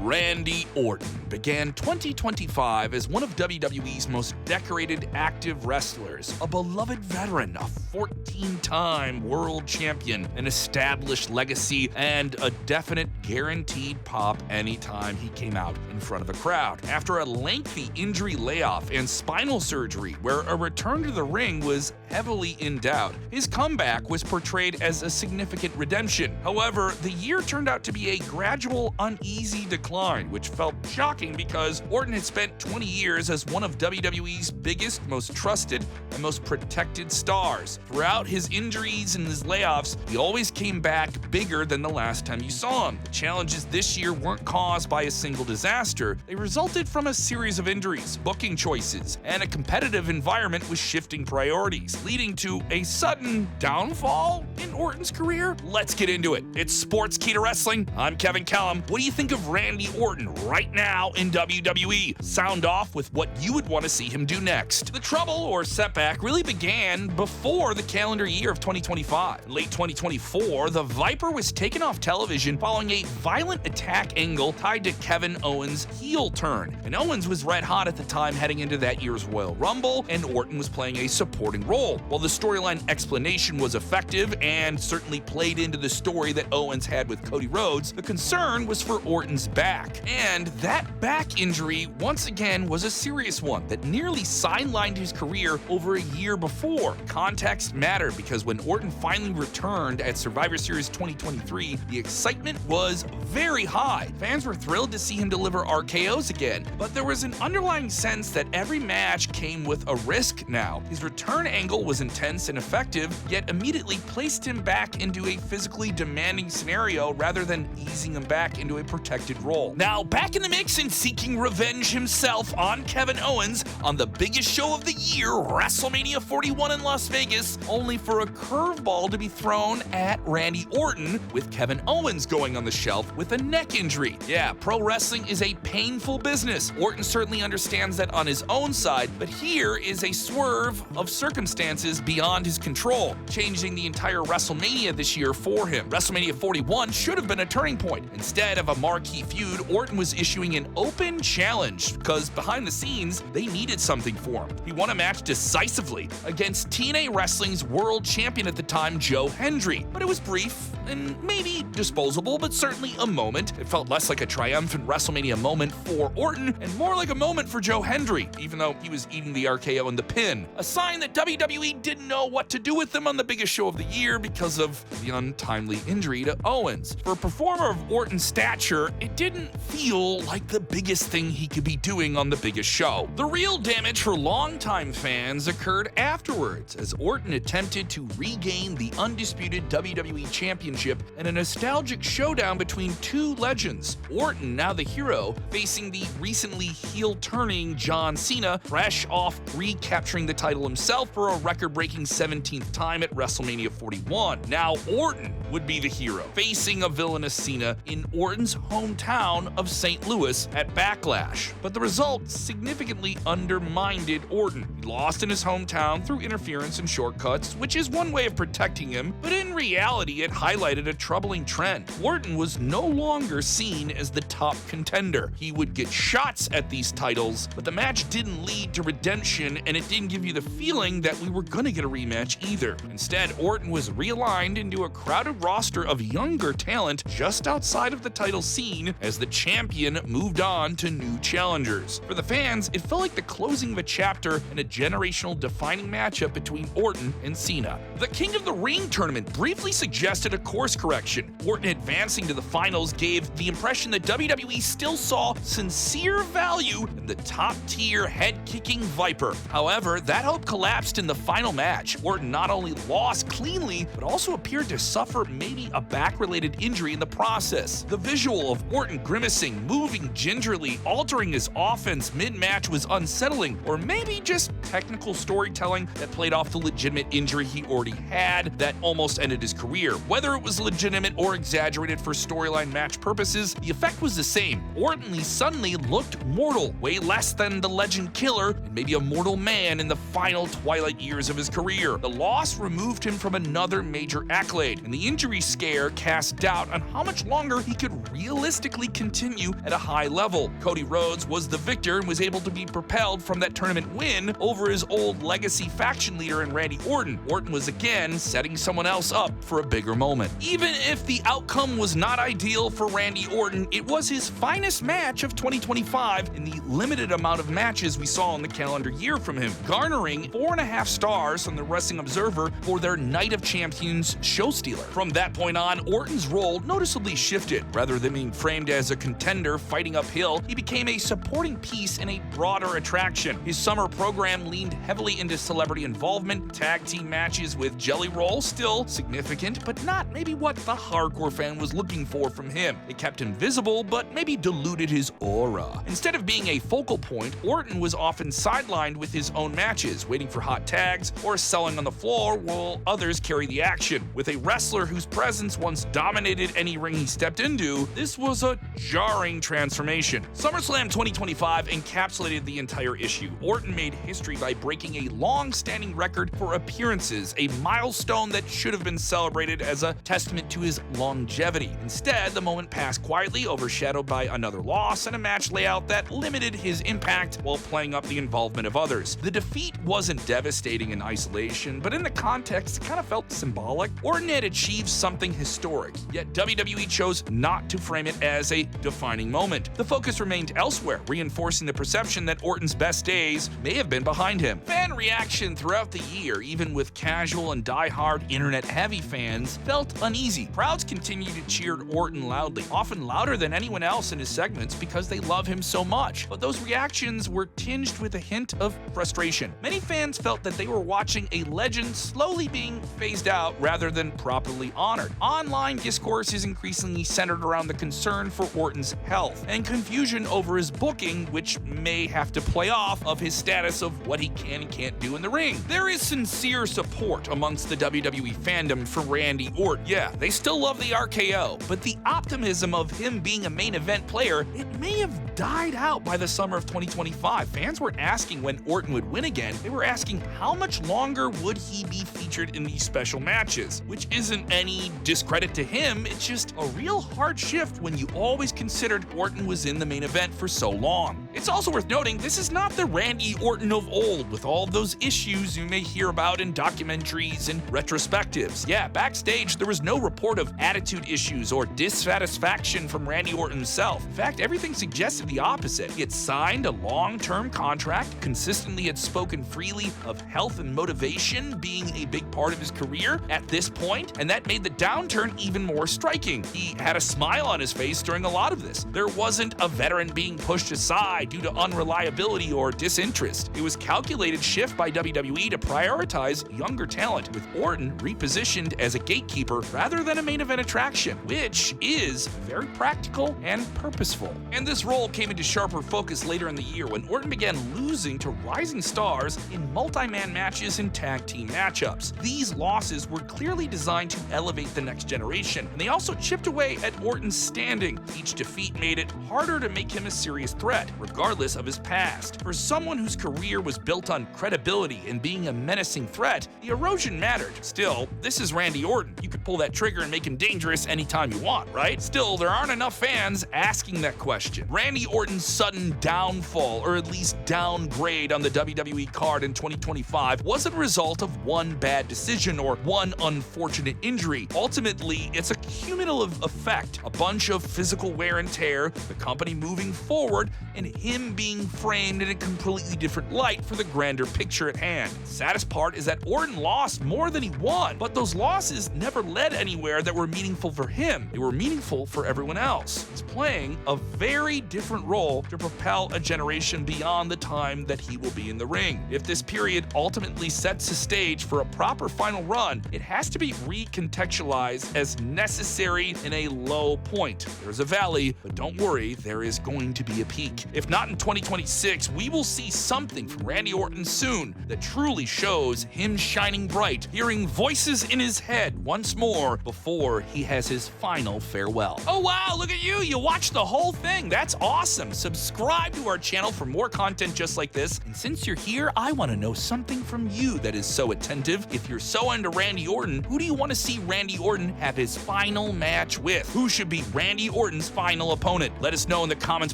Randy Orton began 2025 as one of WWE's most decorated active wrestlers, a beloved veteran, a 14-time world champion, an established legacy, and a definite guaranteed pop anytime he came out in front of a crowd. After a lengthy injury layoff and spinal surgery where a return to the ring was heavily in doubt, his comeback was portrayed as a significant redemption. However, the year turned out to be a gradual, uneasy decline, which felt shocking because Orton had spent 20 years as one of WWE's biggest, most trusted, and most protected stars. Throughout his injuries and his layoffs, he always came back bigger than the last time you saw him. The challenges this year weren't caused by a single disaster. They resulted from a series of injuries, booking choices, and a competitive environment with shifting priorities, leading to a sudden downfall in Orton's career? Let's get into it. It's Sportskeeda Wrestling. I'm Kevin Kellum. What do you think of Randy Orton right now in WWE? Sound off with what you would want to see him do next. The trouble or setback really began before the calendar year of 2025. In late 2024, the Viper was taken off television following a violent attack angle tied to Kevin Owens' heel turn. And Owens was red hot at the time heading into that year's Royal Rumble, and Orton was playing a supporting role. While the storyline explanation was effective and certainly played into the story that Owens had with Cody Rhodes, the concern was for Orton's back. And that back injury, once again, was a serious one that nearly sidelined his career over a year before. Context mattered because when Orton finally returned at Survivor Series 2023, the excitement was very high. Fans were thrilled to see him deliver RKOs again, but there was an underlying sense that every match came with a risk now. His return angle was intense and effective, yet immediately placed him back into a physically demanding scenario rather than easing him back into a protected role. Now, back in the mix and seeking revenge himself on Kevin Owens on the biggest show of the year, Wrestlemania 41 in Las Vegas, only for a curveball to be thrown at Randy Orton, with Kevin Owens going on the shelf with a neck injury. Yeah, pro wrestling is a painful business. Orton certainly understands that on his own side, but here is a swerve of circumstances beyond his control, changing the entire WrestleMania this year for him. WrestleMania 41 should have been a turning point. Instead of a marquee feud, Orton was issuing an open challenge because behind the scenes, they needed something for him. He won a match decisively against TNA Wrestling's world champion at the time, Joe Hendry, but it was brief and maybe disposable, but certainly a moment. It felt less like a triumphant WrestleMania moment for Orton and more like a moment for Joe Hendry, even though he was eating the RKO and the pin. A sign that WWE didn't know what to do with him on the biggest show of the year because of the untimely injury to Owens. For a performer of Orton's stature, it didn't feel like the biggest thing he could be doing on the biggest show. The real damage for longtime fans occurred afterwards, as Orton attempted to regain the undisputed WWE Championship in a nostalgic showdown between two legends. Orton, now the hero, facing the recently heel-turning John Cena, fresh off recapturing the title himself for a record-breaking 17th time at WrestleMania 41. Now Orton would be the hero, facing a villainous Cena in Orton's hometown of St. Louis at Backlash. But the result significantly undermined Orton. He lost in his hometown through interference and shortcuts, which is one way of protecting him, but in reality it highlighted a troubling trend. Orton was no longer seen as the top contender. He would get shots at these titles, but the match didn't lead to redemption, and it didn't give you the feeling that we were gonna get a rematch either. Instead, Orton was realigned into a crowded roster of younger talent just outside of the title scene as the champion moved on to new challengers. For the fans, it felt like the closing of a chapter in a generational defining matchup between Orton and Cena. The King of the Ring tournament briefly suggested a course correction. Orton advancing to the finals gave the impression that WWE still saw sincere value in the top-tier head-kicking Viper. However, that hope collapsed in the final match. Orton not only lost cleanly, but also appeared to suffer maybe a back-related injury in the process. The visual of Orton grimacing, moving gingerly, altering his offense mid-match was unsettling, or maybe just technical storytelling that played off the legitimate injury he already had that almost ended his career. Whether it was legitimate or exaggerated for storyline match purposes, the effect was the same. Orton suddenly looked mortal, way less than the legend killer and maybe a mortal man in the final Twilight years of his career. The loss removed him from another major accolade, and the injury scare cast doubt on how much longer he could realistically continue at a high level. Cody Rhodes was the victor and was able to be propelled from that tournament win over his old legacy faction leader in Randy Orton. Orton was again setting someone else up for a bigger moment. Even if the outcome was not ideal for Randy Orton, it was his finest match of 2025 in the limited amount of matches we saw in the calendar year from him, garnering 4.5 stars from the Wrestling Observer for their Night of Champions show stealer. From that point on, Orton's role noticeably shifted. Rather than being framed as a contender fighting uphill, he became a supporting piece in a broader attraction. His summer program leaned heavily into celebrity involvement, tag team matches with Jelly Roll, still significant, but not maybe what the hardcore fan was looking for from him. It kept him visible, but maybe diluted his aura. Instead of being a focal point, Orton was often sidelined with his own matches, waiting for hot tags or selling on the floor while others carry the action. With a wrestler whose presence once dominated any ring he stepped into, this was a jarring transformation. SummerSlam 2025 encapsulated the entire issue. Orton made history by breaking a long-standing record for appearances, a milestone that should have been celebrated as a testament to his longevity. Instead, the moment passed quietly, overshadowed by another loss and a match layout that limited his impact while playing up the involvement of others. The defeat wasn't devastating in isolation, but in the context, it kind of felt symbolic. Orton had achieved something historic, yet WWE chose not to frame it as a defining moment. The focus remained elsewhere, reinforcing the perception that Orton's best days may have been behind him. Fan reaction throughout the year, even with casual and die-hard internet-heavy fans, felt uneasy. Crowds continued to cheer Orton loudly, often louder than anyone else in his segments because they love him so much. But those reactions were tinged with a hint of frustration. Many fans felt that they were watching a legend slowly being phased out rather than properly honored. Online discourse is increasingly centered around the concern for Orton's health and confusion over his booking, which may have to play off of his status of what he can and can't do in the ring. There is sincere support amongst the WWE fandom for Randy Orton. Yeah, they still love the RKO, but the optimism of him being a main event player, it may have died out by the summer of 2025. Fans weren't asking when Orton would win again, they were asking how much longer would he be featured in these special matches, which isn't any discredit to him, it's just a real hard shift when you always considered Orton was in the main event for so long. It's also worth noting this is not the Randy Orton of old with all of those issues you may hear about in documentaries and retrospectives. Yeah, backstage there was no report of attitude issues or dissatisfaction from Randy Orton himself. In fact, everything suggested the opposite. He had signed a long-term contract, consistently had spoken freely of health and motivation being a big part of his career at this point, and that made the downturn even more striking. He had a smile on his face during a lot of this. There wasn't a veteran being pushed aside due to unreliability or disinterest. It was calculated shift by WWE to prioritize younger talent, with Orton repositioned as a gatekeeper rather than a main event attraction, which is very practical and purposeful. And this role came into sharper focus later in the year when Orton began losing to rising stars in multi-man matches and tag team matchups. These losses were clearly designed to elevate the next generation, and they also chipped away at Orton's standing. Each defeat made it harder to make him a serious threat, regardless of his past. For someone whose career was built on credibility and being a menacing threat, the erosion mattered. Still, this is Randy Orton. You could pull that trigger and make him dangerous anytime you want, right? Still, there aren't enough fans asking that question. Randy Orton's sudden downfall, or at least downgrade on the WWE card in 2025, wasn't a result of one bad decision or one unfortunate injury. Ultimately, it's a cumulative effect, a bunch of physical wear and tear, the company moving forward, and him being framed in a completely different light for the grander picture at hand. The saddest part is that Orton lost more than he won, but those losses never led anywhere that were meaningful for him. They were meaningful for everyone else. He's playing a very different role to propel a generation beyond the time that he will be in the ring. If this period ultimately sets the stage for a proper final run, it has to be recontextualized as necessary in a low point. There's a valley, but don't worry, there is going to be a peak. If not in 2026, we will see something from Randy Orton soon that truly shows him shining bright, hearing voices in his head once more before he has his final farewell. Oh wow, look at you! You watched the whole thing! That's awesome! Subscribe to our channel for more content just like this, and since you're here, I want to know something coming from you that is so attentive. If you're so into Randy Orton, who do you want to see Randy Orton have his final match with? Who should be Randy Orton's final opponent? Let us know in the comments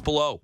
below.